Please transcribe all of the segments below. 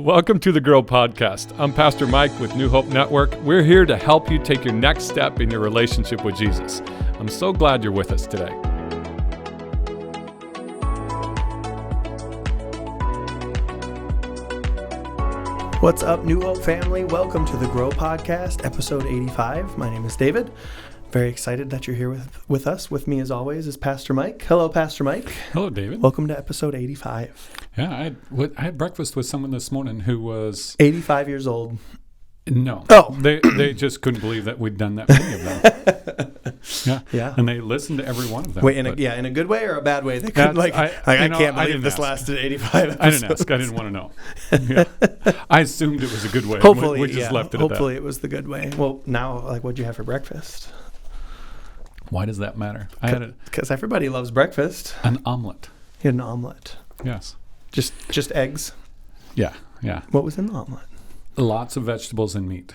Welcome to the Grow Podcast. I'm Pastor Mike with New Hope Network. We're here to help you take your next step in your relationship with Jesus. I'm so glad you're with us today. What's up, New Hope family? Welcome to the Grow Podcast, episode 85. My name is David. Very excited that you're here with us. With me, as always, is Pastor Mike. Hello, Pastor Mike. Hello, David. Welcome to episode 85. Yeah, I had breakfast with someone this morning who was 85 years old. No. Oh. They just couldn't believe that we'd done that many of them. Yeah. And they listened to every one of them. Wait, in a good way or a bad way? They couldn't I can't believe this lasted 85 episodes. I didn't ask. I didn't want to know. Yeah. I assumed it was a good way. Hopefully, we just left it at that. Hopefully it was the good way. Well, now, what'd you have for breakfast? Why does that matter? Because everybody loves breakfast. An omelet. You had an omelet. Yes. Just eggs? Yeah. What was in the omelet? Lots of vegetables and meat.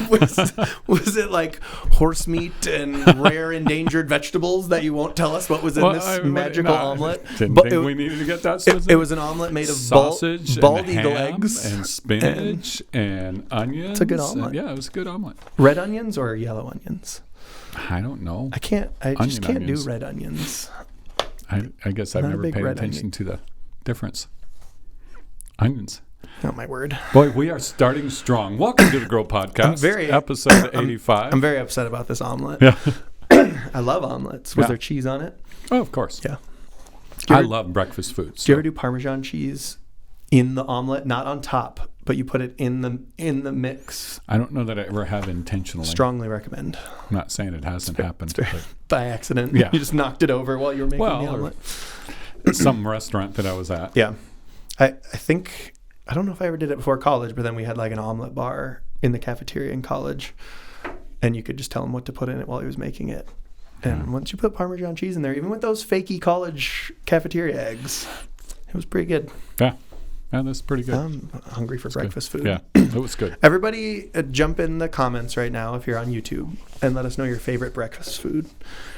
Was it like horse meat and rare endangered vegetables that you won't tell us what was in this magical omelet? Didn't think we needed to get that specific. It was an omelet made of sausage, bald and eagle ham eggs and spinach and onions. It's a good omelet. Yeah, it was a good omelet. Red onions or yellow onions? I don't know. I just can't do red onions. I guess I've never paid attention to the difference. Onions. Oh, my word. Boy, we are starting strong. Welcome to the Grow Podcast, episode 85. I'm very upset about this omelet. Yeah. I love omelets. Was there cheese on it? Oh, of course. Yeah. I love breakfast foods. Do you ever do Parmesan cheese in the omelet? Not on top, but you put it in the mix. I don't know that I ever have intentionally. Strongly recommend. I'm not saying it hasn't happened. By accident. Yeah. You just knocked it over while you were making the omelet. Some restaurant that I was at. Yeah. I think, I don't know if I ever did it before college, but then we had like an omelet bar in the cafeteria in college, and you could just tell him what to put in it while he was making it. And once you put Parmesan cheese in there, even with those fakey college cafeteria eggs, it was pretty good. Yeah, that's pretty good. I'm hungry for breakfast food. Yeah, it was good. Everybody jump in the comments right now if you're on YouTube and let us know your favorite breakfast food.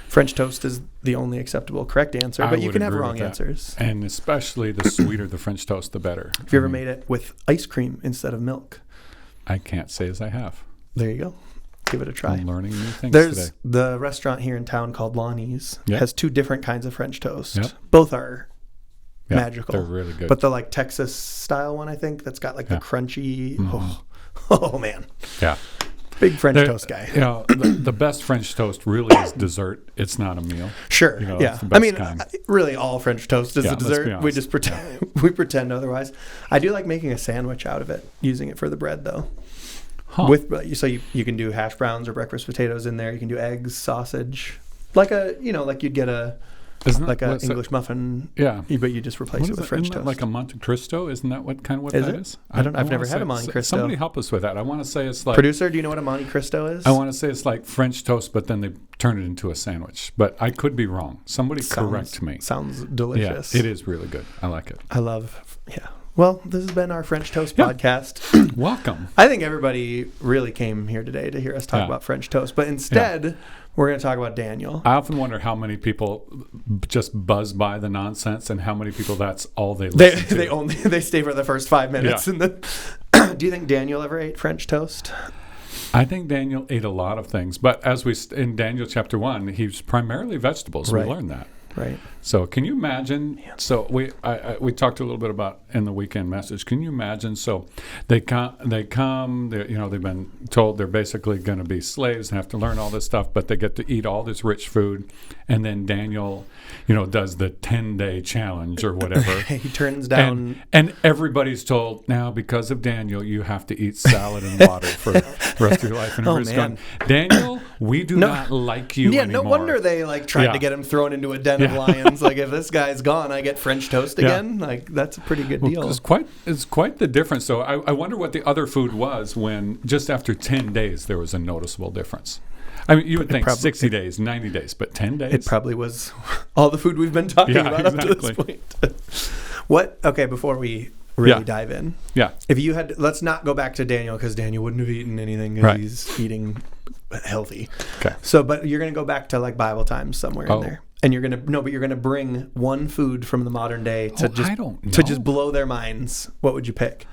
French toast is the only acceptable correct answer, but you can have wrong answers. And especially the sweeter the French toast, the better. Have you ever made it with ice cream instead of milk? I can't say as I have. There you go. Give it a try. I'm learning new things There's today. the restaurant here in town called Lonnie's. Yep. Has two different kinds of French toast. Yep. Both are magical. They're really good. But the like Texas style one, I think, that's got like the crunchy. Mm-hmm. Oh man. Yeah. Big French toast guy. You know, the best French toast really is dessert. It's not a meal. Sure. You know, yeah. I mean, really, all French toast is a dessert. We just pretend we pretend otherwise. I do like making a sandwich out of it, using it for the bread though. Huh. So you can do hash browns or breakfast potatoes in there. You can do eggs, sausage, like you'd get an English muffin. Yeah. But you just replace it with French toast. Like a Monte Cristo? Isn't that what that is? I've never had a Monte Cristo. Somebody help us with that. I want to say it's like... Producer, do you know what a Monte Cristo is? I want to say it's like French toast, but then they turn it into a sandwich. But I could be wrong. Somebody correct me. Sounds delicious. Yeah, it is really good. I like it. Well, this has been our French Toast podcast. Welcome. I think everybody really came here today to hear us talk about French toast, but instead, we're going to talk about Daniel. I often wonder how many people just buzz by the nonsense and how many people that's all they listen to. They stay for the first 5 minutes. Yeah. Do you think Daniel ever ate French toast? I think Daniel ate a lot of things, but as in Daniel chapter 1, he's primarily vegetables. Right. We learned that. Right. So can you imagine? Man. So we talked a little bit about in the weekend message. Can you imagine? So they've been told they're basically going to be slaves and have to learn all this stuff, but they get to eat all this rich food. And then Daniel, does the 10-day challenge or whatever. He turns down. And everybody's told now because of Daniel, you have to eat salad and water for the rest of your life. And everybody's going, Daniel, we do not like you anymore. No wonder they tried to get him thrown into a den of lions. Like if this guy's gone, I get French toast again. Like that's a pretty good deal. It's quite the difference. So I wonder what the other food was when just after 10 days there was a noticeable difference. I mean, you would think 60 days, 90 days, but 10 days? It probably was all the food we've been talking about up to this point. Before we really dive in. Yeah. If you had, let's not go back to Daniel because Daniel wouldn't have eaten anything because he's eating healthy. Okay. So, but you're going to go back to like Bible times somewhere in there. and you're gonna bring one food from the modern day to just blow their minds, what would you pick?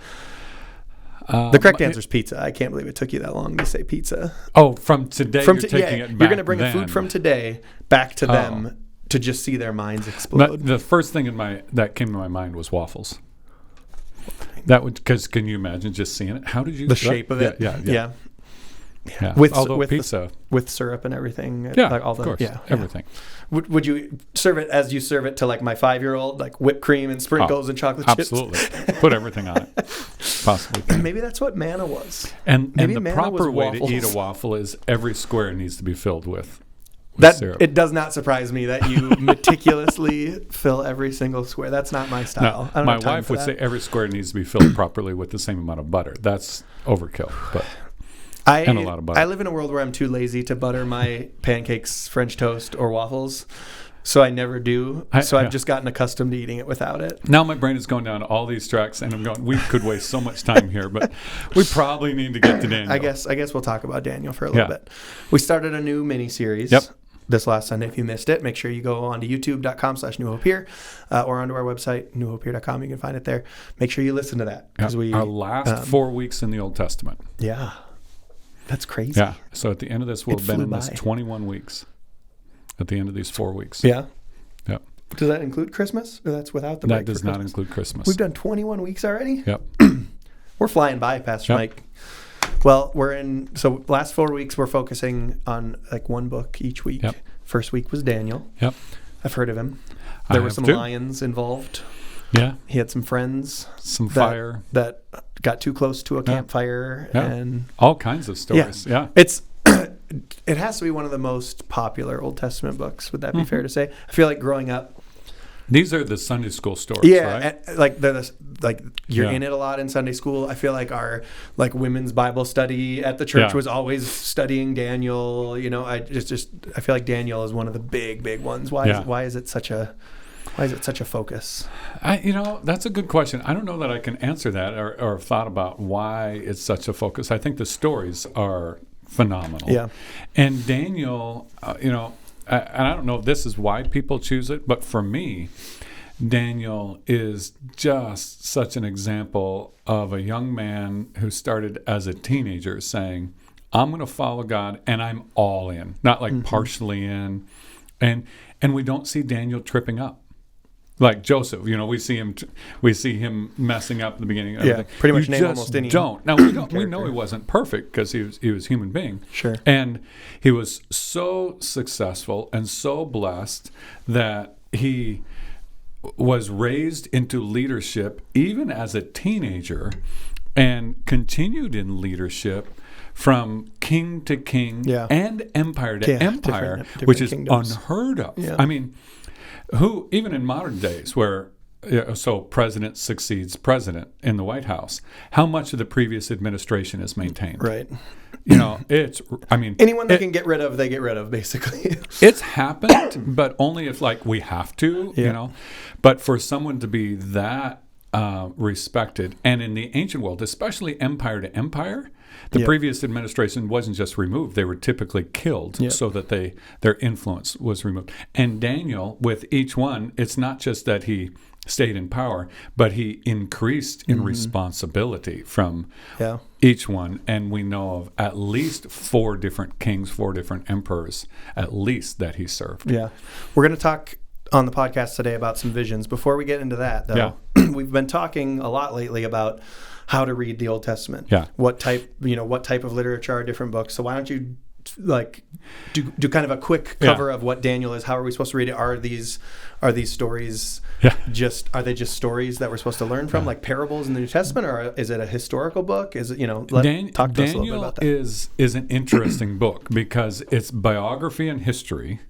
The correct answer is pizza. I can't believe it took you that long to say pizza. Oh, from today, you're taking it back. You're going to bring a food from today back to them to just see their minds explode. The first thing that came to my mind was waffles. That would, because can you imagine just seeing it? How did you? The shape of it. Yeah. With pizza with syrup and everything. Yeah, of course. Everything. Would you serve it as you serve it to like my 5-year-old, like whipped cream and sprinkles and chocolate chips? Absolutely. Put everything on it. Possibly. Maybe that's what manna was. And the proper way to eat a waffle is every square needs to be filled with syrup. It does not surprise me that you meticulously fill every single square. That's not my style. No, my wife would say every square needs to be filled properly with the same amount of butter. That's overkill, but and a lot of butter. I live in a world where I'm too lazy to butter my pancakes, French toast, or waffles. So I never do. I've just gotten accustomed to eating it without it. Now my brain is going down all these tracks, and I'm going, we could waste so much time here, but we probably need to get to Daniel. I guess we'll talk about Daniel for a little bit. We started a new mini-series. Yep. This last Sunday. If you missed it, make sure you go on to youtube.com/New Hope Here or onto our website, newhopehere.com. You can find it there. Make sure you listen to that. Our last 4 weeks in the Old Testament. Yeah. That's crazy. Yeah. So at the end of this, we'll have been in this 21 weeks. At the end of these 4 weeks. Yeah. Yep. Does that include Christmas? Or that's without the break? That does not include Christmas. We've done 21 weeks already? Yep. We're flying by, Pastor Mike. Well, so last 4 weeks we're focusing on like one book each week. Yep. First week was Daniel. Yep. I've heard of him. There were some lions involved. Yeah. He had some friends. Some fire. That got too close to a campfire. Yeah. And all kinds of stories. Yeah. It has to be one of the most popular Old Testament books. Would that be fair to say? I feel like growing up, these are the Sunday school stories, right? And, you're in it a lot in Sunday school. I feel like our women's Bible study at the church was always studying Daniel. You know, I feel like Daniel is one of the big ones. Why is it such a focus? That's a good question. I don't know that I can answer that or have thought about why it's such a focus. I think the stories are phenomenal. Yeah. And Daniel, and I don't know if this is why people choose it, but for me, Daniel is just such an example of a young man who started as a teenager saying, I'm going to follow God and I'm all in, not like partially in. And we don't see Daniel tripping up. Like Joseph, we see him messing up at the beginning. Yeah, pretty much name almost any. Don't. Now we know he wasn't perfect because he was a human being. Sure. And he was so successful and so blessed that he was raised into leadership even as a teenager, and continued in leadership from king to king and empire to empire, different which is kingdoms. Unheard of. Yeah. I mean, who, even in modern days where, so president succeeds president in the White House, how much of the previous administration is maintained? Right. Anyone they can get rid of, they get rid of, basically. It's happened, but only if we have to, But for someone to be that respected, and in the ancient world, especially empire to empire, the previous administration wasn't just removed; they were typically killed so that their influence was removed. And Daniel, with each one, it's not just that he stayed in power, but he increased in responsibility from each one. And we know of at least 4 different kings, 4 different emperors, at least, that he served. Yeah, we're going to talk on the podcast today about some visions. Before we get into that, though, we've been talking a lot lately about how to read the Old Testament. Yeah. What type of literature are different books. So why don't you do kind of a quick cover of what Daniel is? How are we supposed to read it? Are these stories are they just stories that we're supposed to learn from, like parables in the New Testament, or is it a historical book? Is it, talk to us a little bit about that. Daniel is an interesting book because it's biography and history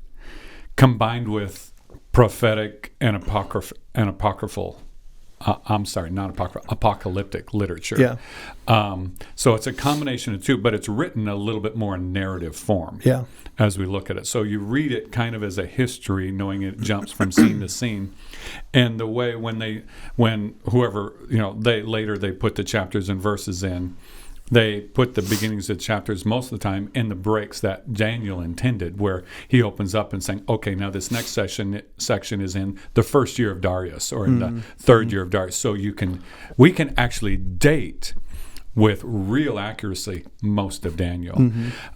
combined with prophetic and apocryphal. Apocalyptic literature. Yeah. So it's a combination of two, but it's written a little bit more in narrative form. Yeah. As we look at it, so you read it kind of as a history, knowing it jumps from scene to scene, and the way when whoever they put the chapters and verses in. they put the beginnings of chapters most of the time in the breaks that Daniel intended, where he opens up and saying, okay, now this next section is in the first year of Darius or in the third year of Darius. So we can actually date with real accuracy most of Daniel.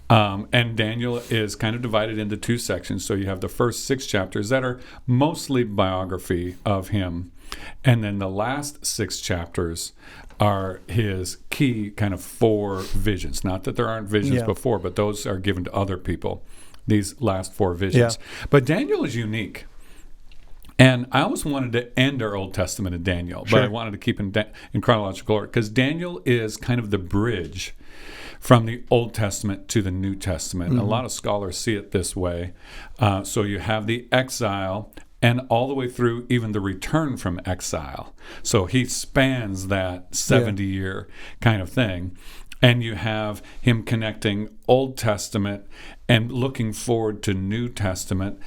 And Daniel is kind of divided into two sections. So you have the first 6 chapters that are mostly biography of him. And then the last 6 chapters are his key kind of 4 visions. Not that there aren't visions before, but those are given to other people, these last 4 visions. But Daniel is unique. And I always wanted to end our Old Testament in Daniel, but I wanted to keep in chronological order, because Daniel is kind of the bridge from the Old Testament to the New Testament. A lot of scholars see it this way. So you have the exile and all the way through even the return from exile. So he spans that 70-year kind of thing. And you have him connecting Old Testament and looking forward to New Testament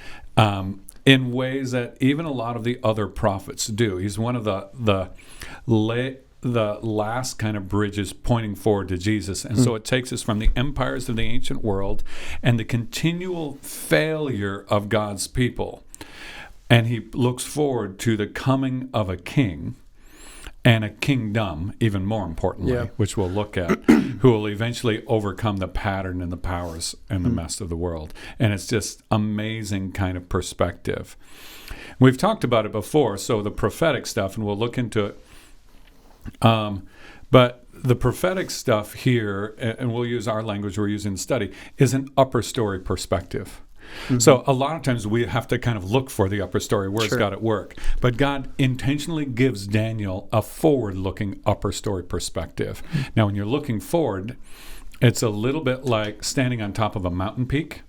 in ways that even a lot of the other prophets do. He's one of the last kind of bridges pointing forward to Jesus. And so it takes us from the empires of the ancient world and the continual failure of God's people. And he looks forward to the coming of a king and a kingdom, even more importantly, which we'll look at, who will eventually overcome the pattern and the powers and the mess of the world. And it's just amazing kind of perspective. We've talked about it before, so the prophetic stuff, and we'll look into it. But the prophetic stuff here, and we'll use our language we're using in the study, is an upper story perspective. So a lot of times we have to kind of look for the upper story. Where's God at work? But God intentionally gives Daniel a forward-looking upper story perspective. Now, when you're looking forward, it's a little bit like standing on top of a mountain peak.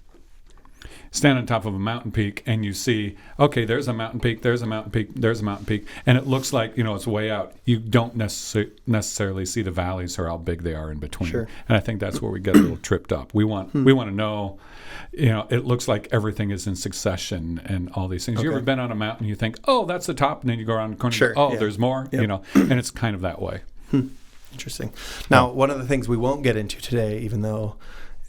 Stand on top of a mountain peak and you see, okay, there's a mountain peak, there's a mountain peak, there's a mountain peak, and it looks like, it's way out. You don't necessarily see the valleys or how big they are in between. And I think that's where we get a little tripped up. We want to know, it looks like everything is in succession and all these things. You ever been on a mountain and you think, oh, that's the top, and then you go around the corner, there's more, and it's kind of that way. Interesting. Now, one of the things we won't get into today, even though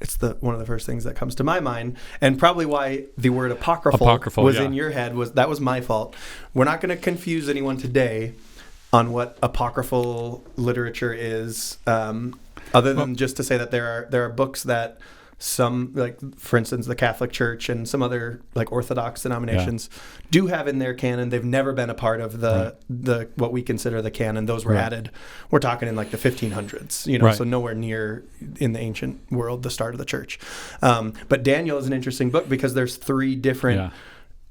it's one of the first things that comes to my mind, and probably why the word apocryphal was in your head, that was my fault. We're not going to confuse anyone today on what apocryphal literature is, other than just to say that there are books that some, like for instance the Catholic Church and some other like Orthodox denominations do have in their canon. They've never been a part of the what we consider the canon. Those were added, we're talking in like the 1500s, so nowhere near in the ancient world the start of the church. But Daniel is an interesting book because there's 3 different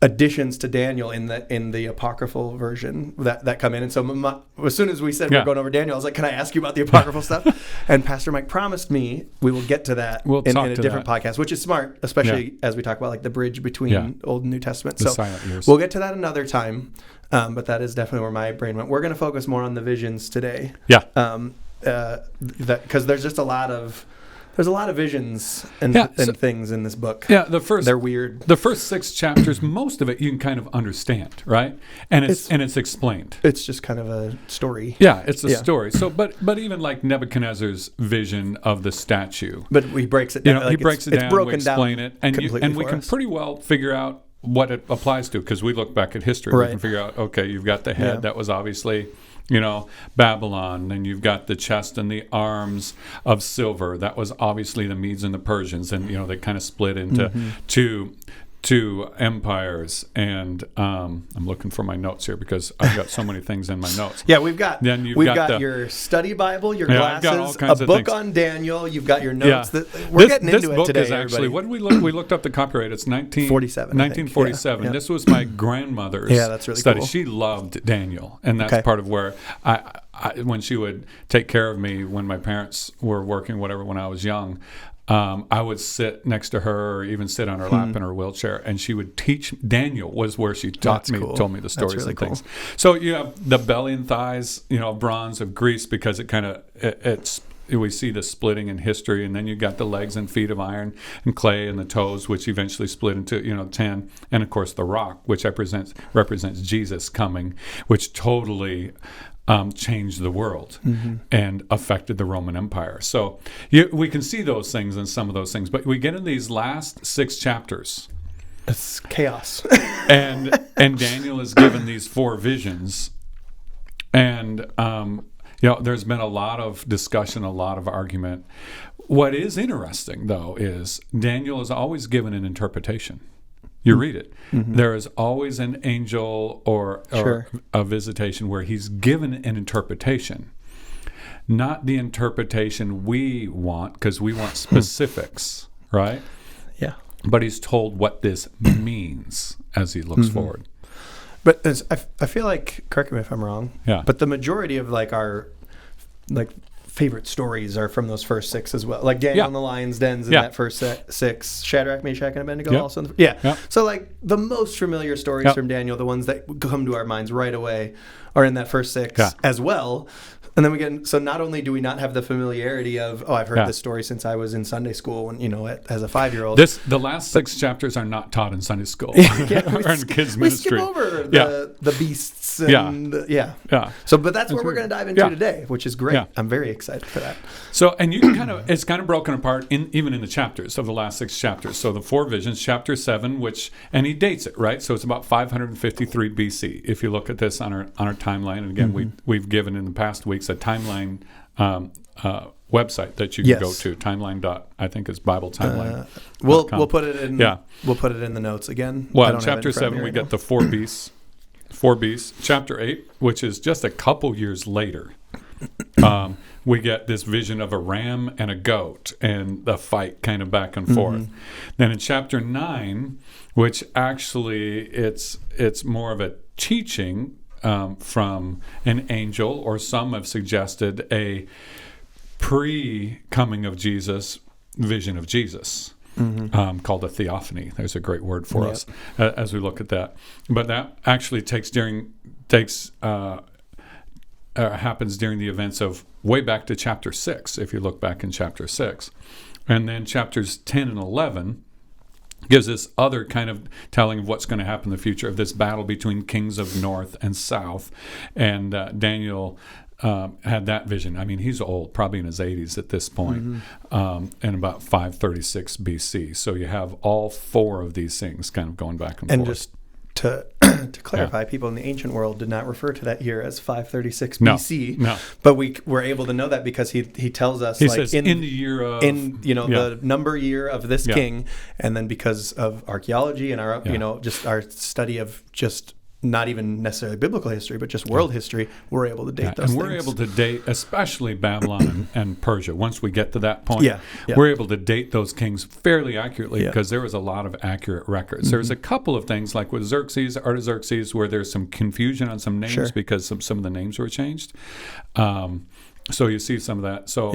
additions to Daniel in the apocryphal version that come in. And so as soon as we said we're going over Daniel, I was like, can I ask you about the apocryphal stuff? And Pastor Mike promised me we will get to that in a different podcast, which is smart, especially as we talk about like the bridge between Old and New Testament. The silent years. We'll get to that another time, but that is definitely where my brain went. We're going to focus more on the visions today. Because there's just a lot of visions and things in this book. They're weird. The first 6 chapters, most of it you can kind of understand, right? And it's explained. It's just kind of a story. Yeah, it's a story. So, but even like Nebuchadnezzar's vision of the statue. But he breaks it down. He breaks it down. Broken we explain down it, and we can pretty well figure out what it applies to, because we look back at history. We can figure out, okay, you've got the head that was obviously Babylon, and you've got the chest and the arms of silver. That was obviously the Medes and the Persians, and they kind of split into two empires. And I'm looking for my notes here because I've got so many things in my notes. We've got your study Bible, your glasses, a book on Daniel. You've got your notes. We're getting into it today. This book is actually, what did we look? We looked up the copyright. It's 1947. This was my grandmother's that's really study. Cool. She loved Daniel, and that's part of where I when she would take care of me when my parents were working, whatever, when I was young. I would sit next to her or even sit on her lap in her wheelchair, and she would teach. Daniel was where she told me the stories and things. So you have the belly and thighs, bronze of Greece, because it kind of we see the splitting in history, and then you got the legs and feet of iron and clay, and the toes, which eventually split into 10, and of course the rock, which represents Jesus coming, which totally changed the world Mm-hmm. and affected the Roman Empire. So we can see those things in some of those things, but we get in these last 6 chapters, It's chaos. and Daniel is given these 4 visions, and there's been a lot of discussion, a lot of argument. What is interesting, though, is Daniel is always given an interpretation. You read it. Mm-hmm. There is always an angel or Sure. a visitation where he's given an interpretation. Not the interpretation we want, because we want specifics, right? Yeah. But he's told what this means as he looks forward. But I feel like, correct me if I'm wrong, Yeah. but the majority of like our like favorite stories are from those first 6 as well. Like Daniel Yeah. in the Lion's Dens in Yeah. that first 6, Shadrach, Meshach, and Abednego Yep. also. Yeah. Yep. So like the most familiar stories Yep. from Daniel, the ones that come to our minds right away, are in that first 6 Yeah. as well. And then we get, so not only do we not have the familiarity of, I've heard Yeah. this story since I was in Sunday school when, as a 5-year-old. The last 6 chapters are not taught in Sunday school Yeah, or in kids' we ministry. skip over Yeah. the beasts and yeah. Yeah. So, but that's where That's we're weird. going to dive into Yeah. today, which is great. Yeah. I'm very excited for that. So, and you can it's kind of broken apart even in the chapters of the last 6 chapters. So the 4 visions, chapter 7, and he dates it, right? So it's about 553 BC. If you look at this on our timeline, and again, we've given in the past weeks a timeline website that you can go to, timeline. I think it's Bible Timeline. We'll put it in. Yeah. We'll put it in the notes again. I Well, don't in have it chapter in front of 7, me we right get now. the 4 beasts. 4 beasts. Chapter 8, which is just a couple years later, we get this vision of a ram and a goat and the fight kind of back and forth. Then in chapter 9, which actually it's more of a teaching from an angel, or some have suggested a pre-coming of Jesus vision of Jesus. Called a theophany. There's a great word for us as we look at that. But that actually happens during the events of way back to chapter 6, if you look back in chapter 6. And then chapters 10 and 11 gives this other kind of telling of what's going to happen in the future, of this battle between kings of north and south. And Daniel had that vision. I mean, he's old, probably in his 80s at this point, in about 536 BC. So you have all 4 of these things kind of going back and forth. And just to clarify, people in the ancient world did not refer to that year as 536 No, BC. no. But we were able to know that because he tells us, He like, says in the year of... the number year of this king, and then because of archaeology and our just our study of just not even necessarily biblical history, but just world history, we're able to date those and we're things. able to date, especially Babylon and Persia. Once we get to that point, Yeah. we're able to date those kings fairly accurately, Yeah. because there was a lot of accurate records. There's a couple of things, like with Xerxes, Artaxerxes, where there's some confusion on some names Sure. because some of the names were changed. So you see some of that. So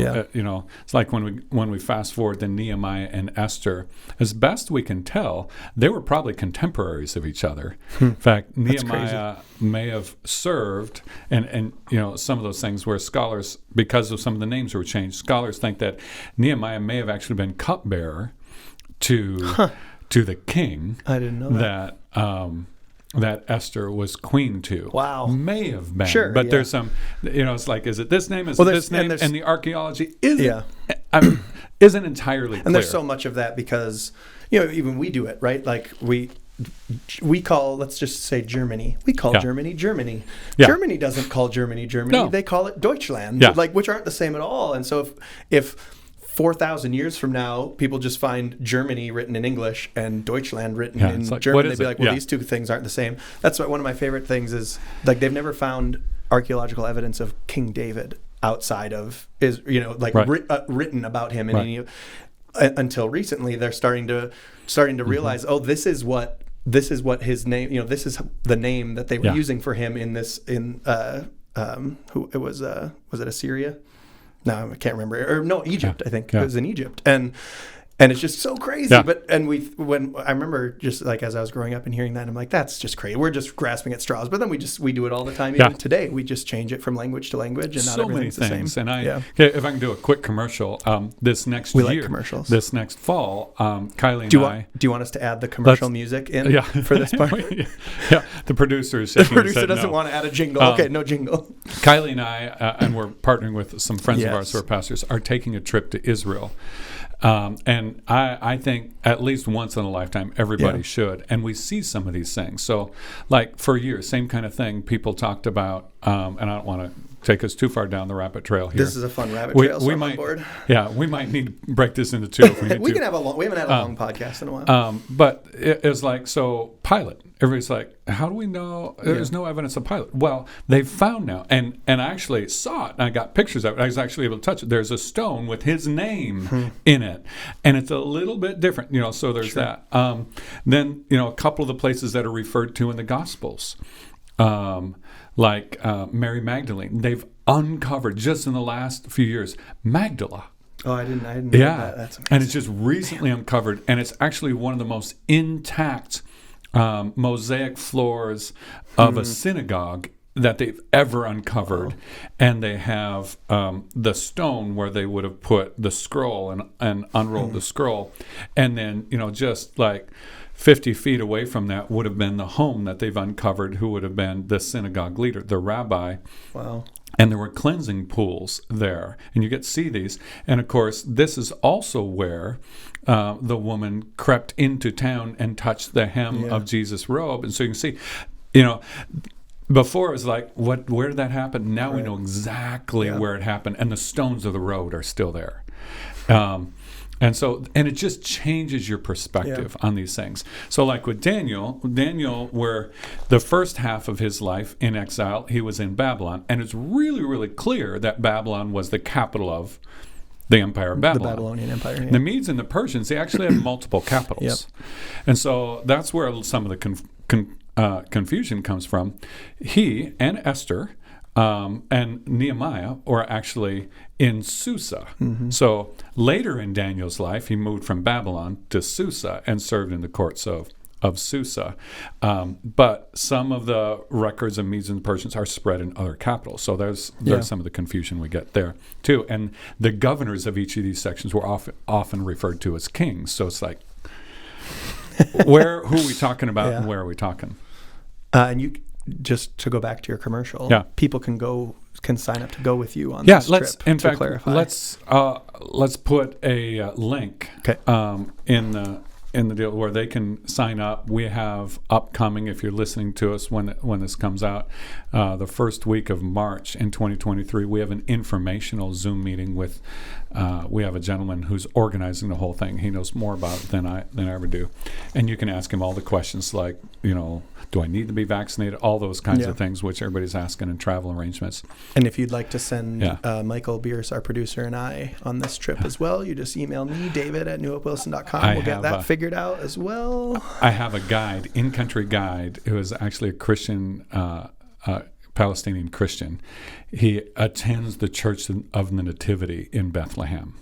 it's like when we fast forward to Nehemiah and Esther, as best we can tell, they were probably contemporaries of each other. In fact, Nehemiah may have served, and some of those things where scholars, because of some of the names were changed, scholars think that Nehemiah may have actually been cupbearer to the king. I didn't know that. That Esther was queen to. Wow. May have been. Sure, But yeah. there's some, it's like, is it this name? Is Well, it there's- this name? and And the archaeology isn't entirely clear. And there's so much of that because, even we do it, right? Like we call, let's just say Germany. We call Germany, Germany. Yeah. Germany doesn't call Germany, Germany. No. They call it Deutschland, Yeah. which aren't the same at all. And so if 4,000 years from now, people just find Germany written in English and Deutschland written in it's like, German, what they'd is be it? like, well, Yeah. these two things aren't the same. That's one of my favorite things is, like, they've never found archaeological evidence of King David outside of written about him in Right. any until recently. They're starting to realize, this is what his name, this is the name that they were using for him in this was it Assyria? No, I can't remember. Or no, Egypt, I think. Yeah. It was in Egypt. And And it's just so crazy. Yeah. When I remember just like as I was growing up and hearing that, I'm like, that's just crazy. We're just grasping at straws. But then we do it all the time. Even today, we just change it from language to language, and not so everything's many the things. same. And if I can do a quick commercial, this next We year, like commercials. this next fall, Kylie and I. Do you want us to add the commercial music in for this part? Yeah, the producer is The shaking his producer head doesn't no. want to add a jingle. Okay, no jingle. Kylie and I, and we're partnering with some friends of ours Yes. who are pastors, are taking a trip to Israel. And I think at least once in a lifetime, everybody should. And we see some of these things. So, like for years, same kind of thing people talked about, and I don't want to take us too far down the rabbit trail here. This is a fun rabbit trail, so I'm on board. Yeah, we might need to break this into two if we need We to. can have we haven't had a long podcast in a while. But it's like, so Pilate, everybody's like, how do we know there's no evidence of Pilate? Well, they've found now, and I actually saw it, and I got pictures of it. I was actually able to touch it. There's a stone with his name in it, and it's a little bit different, so there's that. Then, a couple of the places that are referred to in the Gospels, like Mary Magdalene, they've uncovered just in the last few years, Magdala. Oh, I didn't know that. That's amazing. And it's just recently uncovered, and it's actually one of the most intact mosaic floors of a synagogue that they've ever uncovered. And they have the stone where they would have put the scroll and unrolled the scroll. And then, just like 50 feet away from that would have been the home that they've uncovered, who would have been the synagogue leader, the rabbi. Wow. And there were cleansing pools there. And you get to see these. And, of course, this is also where the woman crept into town and touched the hem of Jesus' robe. And so you can see, before it was like, where did that happen? Now we know exactly where it happened. And the stones of the road are still there. And it just changes your perspective on these things. So like with Daniel, where the first half of his life in exile, he was in Babylon. And it's really, really clear that Babylon was the capital of the Empire of Babylon. The Babylonian Empire. Yeah. The Medes and the Persians, they actually had multiple capitals. And so that's where some of the confusion comes from. He and Esther and Nehemiah were actually in Susa. So later in Daniel's life, he moved from Babylon to Susa and served in the courts of Susa. But some of the records of Medes and Persians are spread in other capitals. So there's some of the confusion we get there too. And the governors of each of these sections were often referred to as kings. So it's like, who are we talking about and where are we talking? And you, just to go back to your commercial, people can sign up to go with you on this trip. In fact, clarify. let's put a link in the deal where they can sign up. We have upcoming, if you're listening to us when this comes out, the first week of March in 2023, we have an informational Zoom meeting with. We have a gentleman who's organizing the whole thing. He knows more about it than I ever do, and you can ask him all the questions like, do I need to be vaccinated? All those kinds of things, which everybody's asking in travel arrangements. And if you'd like to send Michael Bierce, our producer, and I on this trip as well, you just email me, david@newhopewilson.com. We'll get that figured out as well. I have a guide, in-country guide, who is actually a Christian, Palestinian Christian. He attends the Church of the Nativity in Bethlehem.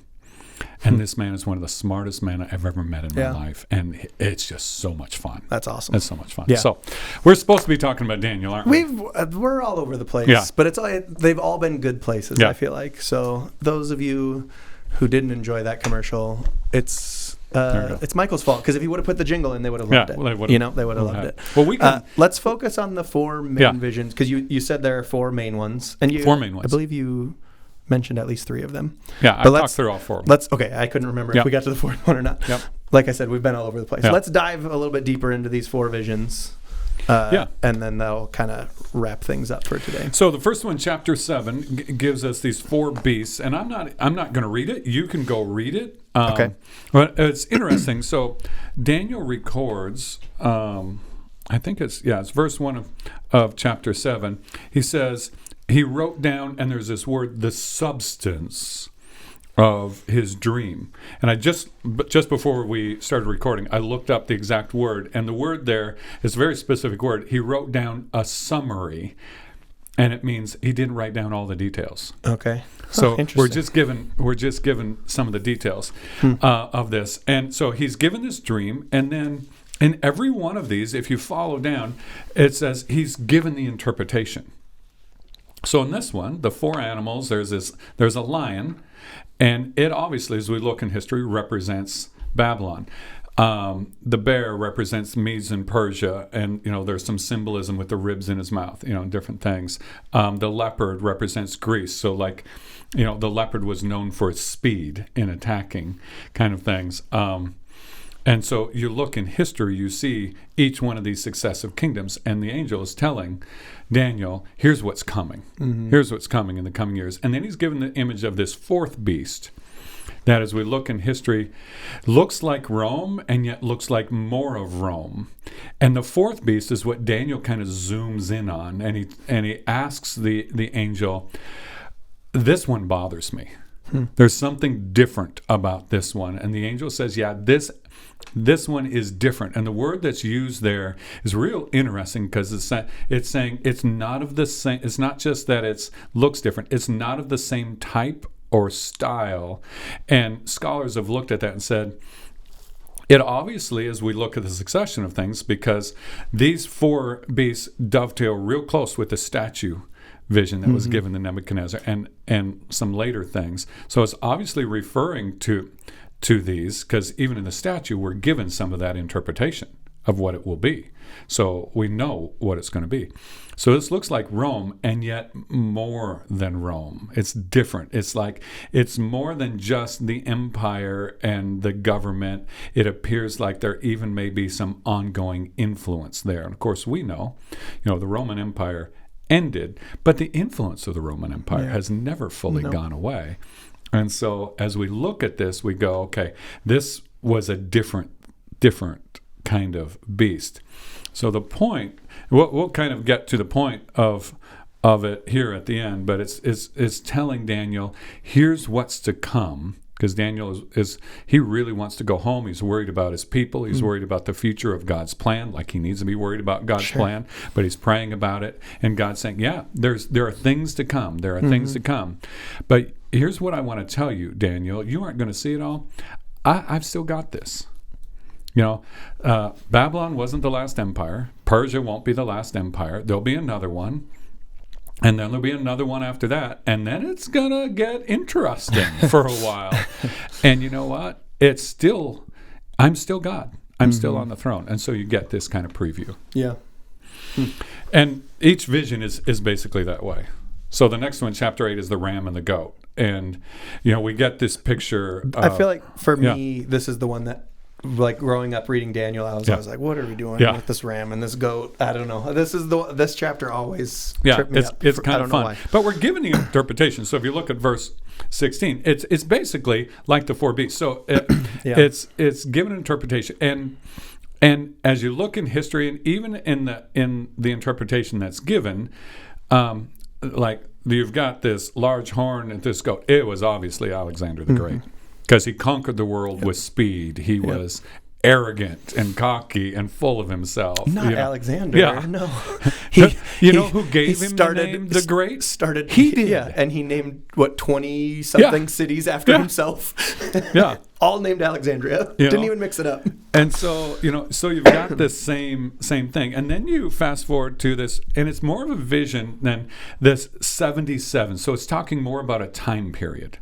And this man is one of the smartest men I've ever met in my life. And it's just so much fun. That's awesome. It's so much fun. Yeah. So we're supposed to be talking about Daniel, aren't we? We're all over the place. Yeah. But they've all been good places, I feel like. So those of you who didn't enjoy that commercial, it's Michael's fault. Because if he would have put the jingle in, they would have loved it. They would have loved it. Well, we can, let's focus on the four main visions. Because you said there are four main ones. And four main ones. I believe you mentioned at least three of them. Yeah, I talked through all four. I couldn't remember if we got to the fourth one or not. Yep. Like I said, we've been all over the place. Let's dive a little bit deeper into these four visions. And then that'll kind of wrap things up for today. So the first one, chapter 7, gives us these four beasts, and I'm not going to read it. You can go read it. Okay. But it's interesting. So Daniel records, I think it's verse 1 of chapter 7. He says, he wrote down, and there's this word, the substance of his dream. And I just before we started recording, I looked up the exact word, and the word there is a very specific word. He wrote down a summary and it means he didn't write down all the details. Okay. So Interesting. we're just given some of the details of this. And so he's given this dream, and then in every one of these, if you follow down, it says he's given the interpretation. So in this one, the 4 animals, there's a lion, and it obviously, as we look in history, represents Babylon. The bear represents Medes and Persia, and there's some symbolism with the ribs in his mouth, different things. The leopard represents Greece, so the leopard was known for its speed in attacking, kind of things. And so you look in history, you see each one of these successive kingdoms, and the angel is telling Daniel, here's what's coming. Mm-hmm. Here's what's coming in the coming years. And then he's given the image of this 4th beast that, as we look in history, looks like Rome and yet looks like more of Rome. And the 4th beast is what Daniel kind of zooms in on, and he asks the angel, this one bothers me. There's something different about this one. And the angel says, yeah, this one is different. And the word that's used there is real interesting, because it's saying it's not of the same. It's not just that it looks different. It's not of the same type or style. And scholars have looked at that and said, it obviously, as we look at the succession of things, because these 4 beasts dovetail real close with the statue vision that was given to Nebuchadnezzar and some later things. So it's obviously referring to these, because even in the statue we're given some of that interpretation of what it will be. So we know what it's going to be. So this looks like Rome, and yet more than Rome. It's different. It's more than just the empire and the government. It appears like there even may be some ongoing influence there. And of course we know, the Roman Empire ended, but the influence of the Roman Empire has never fully gone away. And so as we look at this, we go, okay, this was a different kind of beast. So the point, we'll kind of get to the point of it here at the end, but it's telling Daniel, here's what's to come. Because Daniel he really wants to go home. He's worried about his people. He's worried about the future of God's plan, like he needs to be worried about God's plan. But he's praying about it, and God's saying, yeah, there are things to come. There are things to come. But here's what I want to tell you, Daniel. You aren't going to see it all. I've still got this. Babylon wasn't the last empire. Persia won't be the last empire. There'll be another one. And then there'll be another one after that. And then it's going to get interesting for a while. And you know what? I'm still God. I'm still on the throne. And so you get this kind of preview. Yeah. And each vision is basically that way. So the next one, chapter 8, is the ram and the goat. And, we get this picture. I feel like for me, this is the one that, like growing up reading Daniel, I was like, what are we doing with this ram and this goat? I don't know. This chapter always tripped me up. It's kind of fun. But we're given the interpretation. So if you look at verse 16, it's basically like the 4 beasts. So it's given an interpretation. And as you look in history, and even in the interpretation that's given, like you've got this large horn and this goat. It was obviously Alexander the Great. Because he conquered the world with speed. He was arrogant and cocky and full of himself. Not Alexander. Yeah. No. Who gave him the name the Great? He did. Yeah, and he named, 20-something cities after himself. Yeah. All named Alexandria. Didn't even mix it up. And so, so you've got this same thing. And then you fast forward to this, and it's more of a vision than this 77. So it's talking more about a time period.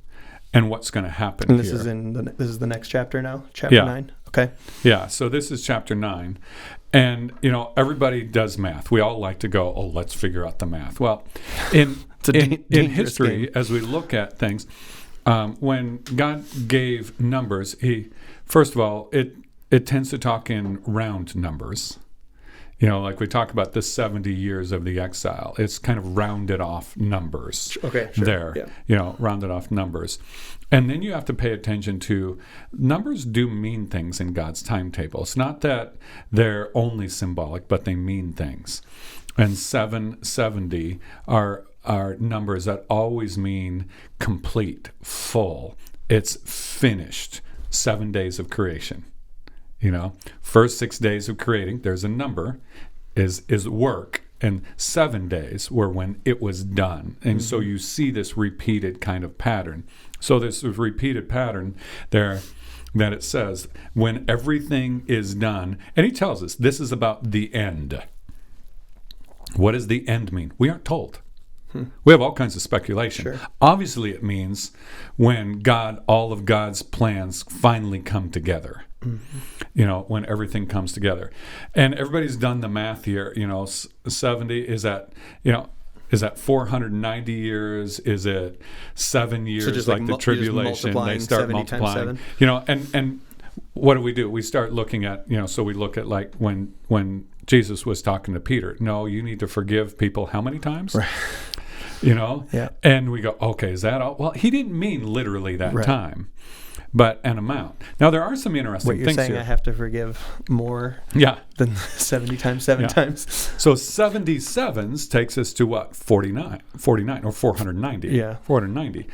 And what's going to happen and this here. This is the next chapter now? Chapter 9? Okay. Yeah, so this is chapter 9. And, everybody does math. We all like to go, let's figure out the math. Well, in history, as we look at things, when God gave numbers, first of all, it tends to talk in round numbers. Like we talk about the 70 years of the exile. It's kind of rounded off numbers. Okay, sure. There, rounded off numbers. And then you have to pay attention to, numbers do mean things in God's timetable. It's not that they're only symbolic, but they mean things. And 770 are numbers that always mean complete, full. It's finished. 7 days of creation. First 6 days of creating, there's a number, is work, and 7 days were when it was done. And so you see this repeated kind of pattern. So this repeated pattern there that it says, when everything is done, and he tells us this is about the end. What does the end mean? We aren't told. We have all kinds of speculation. Sure. Obviously, it means when all of God's plans finally come together. When everything comes together. And everybody's done the math here. 70 is that 490 years? Is it 7 years, So just like the tribulation? They start multiplying. And what do? We start looking at, so we look at like when Jesus was talking to Peter. No, you need to forgive people how many times? Right. Yeah. And we go, okay, is that all? Well, he didn't mean literally that time, but an amount. Now, there are some interesting things here. What you're saying, I have to forgive more than 70 times 7 times. So 77s takes us to what? 49 or 490. Yeah. 490.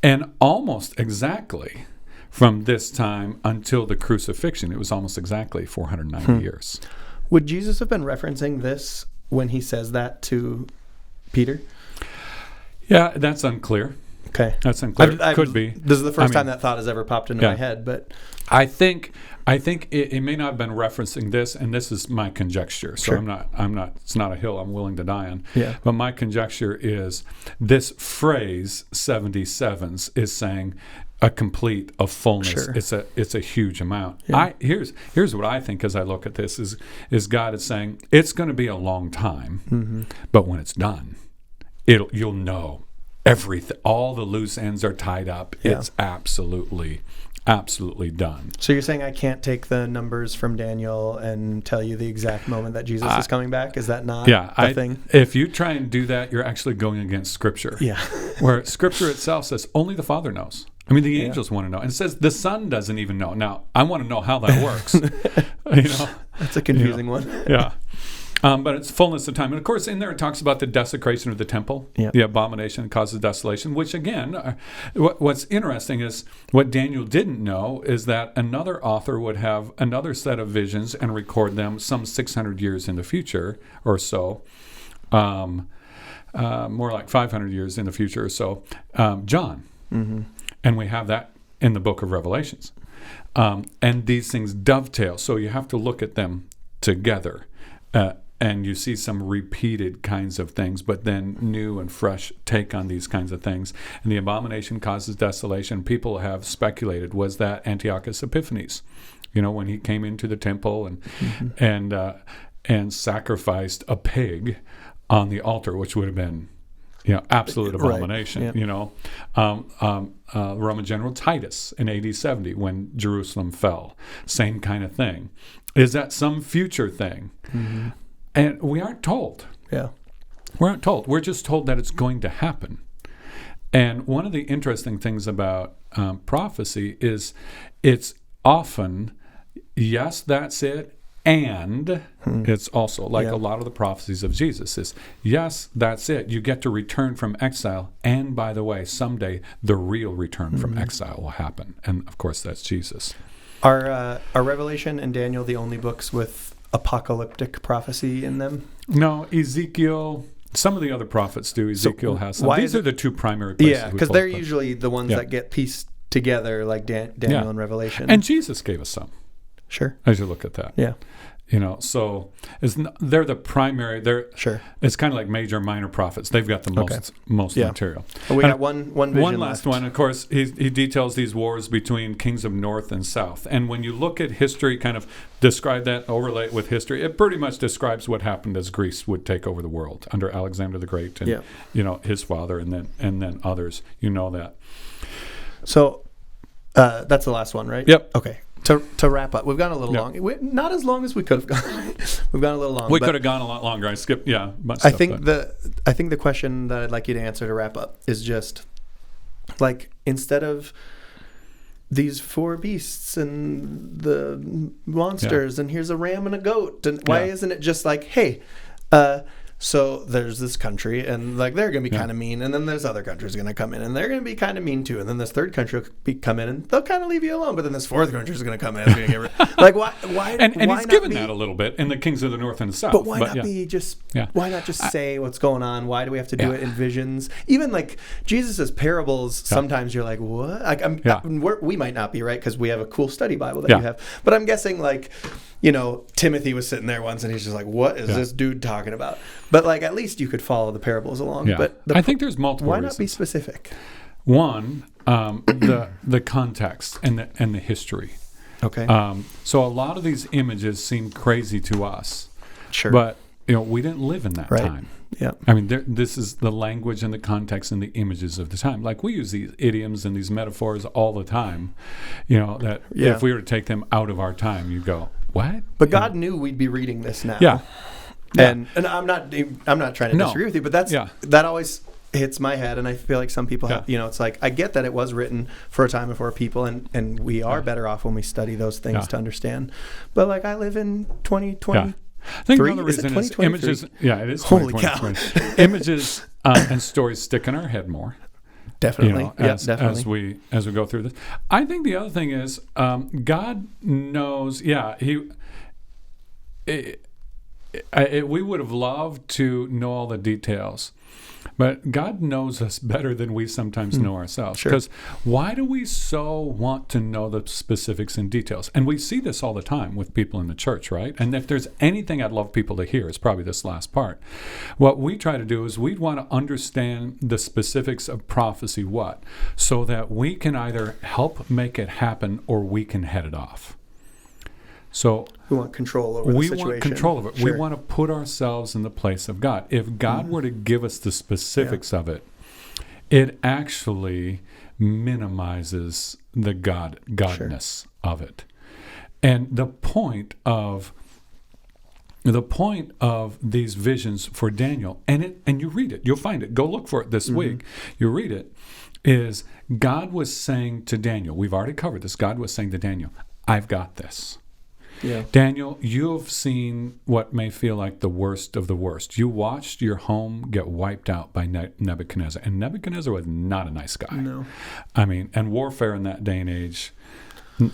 And almost exactly from this time until the crucifixion, it was almost exactly 490 years. Would Jesus have been referencing this when he says that to Peter? Yeah, that's unclear. Okay. That's unclear. Could be. This is the first time that thought has ever popped into my head, but I think it may not have been referencing this, and this is my conjecture. So Sure. I'm not. It's not a hill I'm willing to die on. Yeah. But my conjecture is this phrase 77s is saying a complete, a fullness. Sure. It's a huge amount. Yeah. Here's what I think as I look at this is God is saying it's going to be a long time, but when it's done, you'll know everything. All the loose ends are tied up. Yeah. It's absolutely done. So you're saying I can't take the numbers from Daniel and tell you the exact moment that Jesus is coming back? Is that not a thing? If you try and do that, you're actually going against Scripture. Yeah. Where Scripture itself says only the Father knows. I mean, the angels want to know. And it says the Son doesn't even know. Now, I want to know how that works. That's a confusing one. Yeah. But it's fullness of time. And of course, in there it talks about the desecration of the temple, the abomination that causes desolation, which again, what's interesting is what Daniel didn't know is that another author would have another set of visions and record them some 600 years in the future or so, more like 500 years in the future or so, John. And we have that in the book of Revelations. And these things dovetail, so you have to look at them together. And you see some repeated kinds of things, but then new and fresh take on these kinds of things. And the abomination causes desolation. People have speculated, was that Antiochus Epiphanes? When he came into the temple and sacrificed a pig on the altar, which would have been, absolute abomination. Right. Roman general Titus in AD 70 when Jerusalem fell, same kind of thing. Is that some future thing? And we aren't told. Yeah. We aren't told. We're just told that it's going to happen. And one of the interesting things about prophecy is it's often, yes, that's it, and it's also like a lot of the prophecies of Jesus is, yes, that's it. You get to return from exile, and by the way, someday the real return from exile will happen. And of course, that's Jesus. Are Revelation and Daniel the only books with apocalyptic prophecy in them? No, Ezekiel. Some of the other prophets do. Ezekiel has some. These are the two primary places. Yeah, because they're usually the ones that get pieced together, like Daniel and Revelation. And Jesus gave us some. Sure. As you look at that. Yeah. So they're the primary. Sure. It's kind of like major, minor prophets. They've got the most material. We got one vision last left. one. Of course, he details these wars between kings of north and south. And when you look at history, kind of describe that, overlay it with history, it pretty much describes what happened as Greece would take over the world under Alexander the Great and his father and then others. You know that. So that's the last one, right? Yep. Okay. To wrap up, we've gone a little long. Not as long as we could have gone. We've gone a little long. We could have gone a lot longer. I skipped, I think the question that I'd like you to answer to wrap up is just like, instead of these 4 beasts and the monsters and here's a ram and a goat, and why isn't it just like, hey, so there's this country, and like they're going to be kind of mean, and then there's other countries going to come in, and they're going to be kind of mean too, and then this third country will come in, and they'll kind of leave you alone, but then this fourth country is going to come in, and it's going to get like why? And why he's given that a little bit in the Kings of the North and the South. But why not be just? Yeah. Why not just say what's going on? Why do we have to do it in visions? Even like Jesus's parables, sometimes you're like, what? Like, we might not be right because we have a cool study Bible that you have, but I'm guessing like, you know, Timothy was sitting there once and he's just like, what is this dude talking about? But like, at least you could follow the parables along. Yeah. But I think there's multiple Why reasons. not be specific? One, the context and the history. Okay. So a lot of these images seem crazy to us. Sure. But, you know, we didn't live in that time. Yeah. I mean, this is the language and the context and the images of the time. Like, we use these idioms and these metaphors all the time, you know, that if we were to take them out of our time, you'd go, what? But God knew we'd be reading this now. Yeah. And I'm not trying to disagree with you, but that always hits my head, and I feel like some people have, you know, it's like, I get that it was written for a time and for a people, and we are better off when we study those things to understand. But like, I live in 2020. I think another reason is images. Yeah, it is. Holy cow! Images and stories stick in our head more. Definitely, you know, as we go through this. I think the other thing is God knows. Yeah, we would have loved to know all the details, but God knows us better than we sometimes know ourselves. Because why do we so want to know the specifics and details? And we see this all the time with people in the church, right? And if there's anything I'd love people to hear, it's probably this last part. What we try to do is we want to understand the specifics of prophecy, so that we can either help make it happen or we can head it off. So we want control over the situation. We want control of it. We want to put ourselves in the place of God. If God were to give us the specifics of it, it actually minimizes the godness of it. And the point of these visions for Daniel, and you read it, you'll find it. Go look for it this week. You read it. Is God was saying to Daniel, we've already covered this. God was saying to Daniel, I've got this. Yeah. Daniel, you have seen what may feel like the worst of the worst. You watched your home get wiped out by Nebuchadnezzar. And Nebuchadnezzar was not a nice guy. No. I mean, and warfare in that day and age,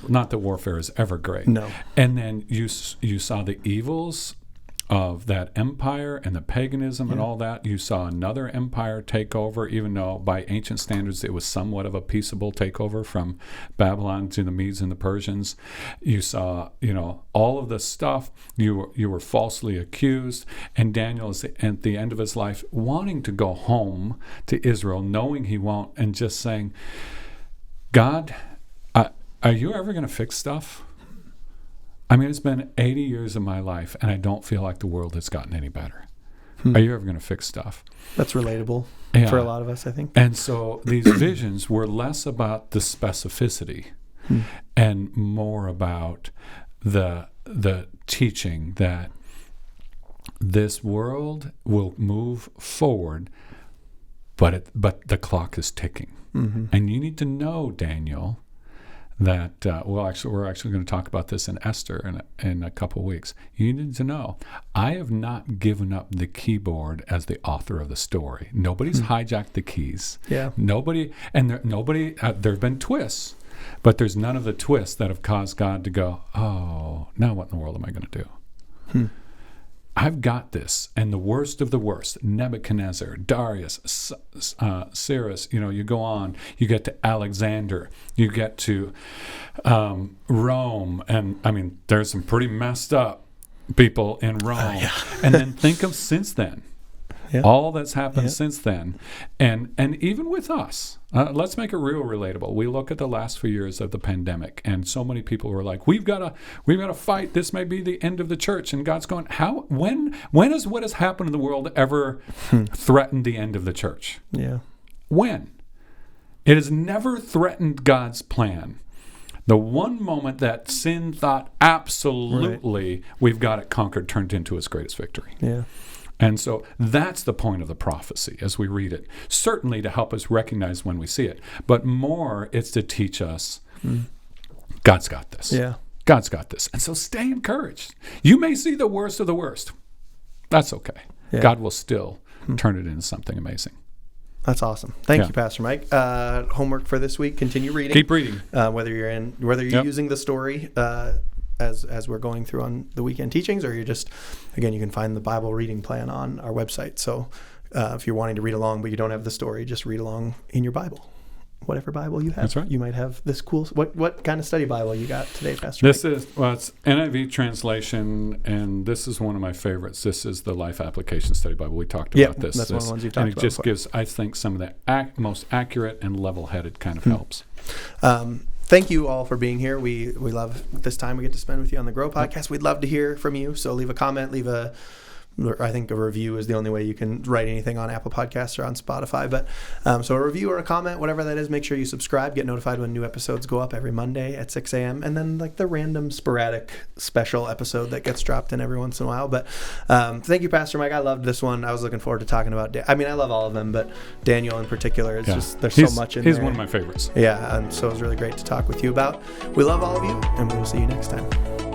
not that warfare is ever great. No. And then you saw the evils of that empire and the paganism and all that. You saw another empire take over, even though by ancient standards it was somewhat of a peaceable takeover from Babylon to the Medes and the Persians. You saw, you know, all of this stuff. You were falsely accused, and Daniel is at the end of his life wanting to go home to Israel, knowing he won't, and just saying, God, are you ever going to fix stuff? I mean, it's been 80 years of my life, and I don't feel like the world has gotten any better. Are you ever going to fix stuff? That's relatable for a lot of us, I think. And so these visions were less about the specificity and more about the teaching that this world will move forward, but the clock is ticking. And you need to know, Daniel, that we're actually going to talk about this in Esther in a couple of weeks. You need to know, I have not given up the keyboard as the author of the story. Nobody's hijacked the keys. Yeah. Nobody, and there have been twists, but there's none of the twists that have caused God to go, oh, now what in the world am I going to do? I've got this. And the worst of the worst, Nebuchadnezzar, Darius, Cyrus, you go on, you get to Alexander, you get to Rome. And I mean, there's some pretty messed up people in Rome. And then think of since then. All that's happened since then. And even with us, let's make it real relatable. We look at the last few years of the pandemic, and so many people were like, we've got to fight. This may be the end of the church. And God's going, when has what has happened in the world ever threatened the end of the church? Yeah. When? It has never threatened God's plan. The one moment that sin thought, absolutely, we've got it conquered, turned into his greatest victory. Yeah. And so that's the point of the prophecy as we read it. Certainly to help us recognize when we see it, but more it's to teach us God's got this. Yeah. God's got this. And so stay encouraged. You may see the worst of the worst. That's okay. God will still turn it into something amazing. That's awesome. Thank you, Pastor Mike. Homework for this week: continue reading. Keep reading. Whether you're using the story as we're going through on the weekend teachings, or you're just, again, you can find the Bible reading plan on our website. So if you're wanting to read along but you don't have the story, just read along in your Bible. Whatever Bible you have. That's right. You might have this cool. What kind of study Bible you got today, Pastor Mike? It's NIV translation, and this is one of my favorites. This is the Life Application Study Bible. We talked about this. That's one of the ones you've talked about. And it just gives, I think, some of the most accurate and level-headed kind of helps. Thank you all for being here. We love this time we get to spend with you on the Grow Podcast. We'd love to hear from you. So leave a comment, I think a review is the only way you can write anything on Apple Podcasts or on Spotify. But so a review or a comment, whatever that is, make sure you subscribe. Get notified when new episodes go up every Monday at 6 a.m. And then like the random sporadic special episode that gets dropped in every once in a while. But thank you, Pastor Mike. I loved this one. I was looking forward to talking about I love all of them, but Daniel in particular is just, there's so much in there. He's one of my favorites. Yeah, and so it was really great to talk with you about. We love all of you, and we will see you next time.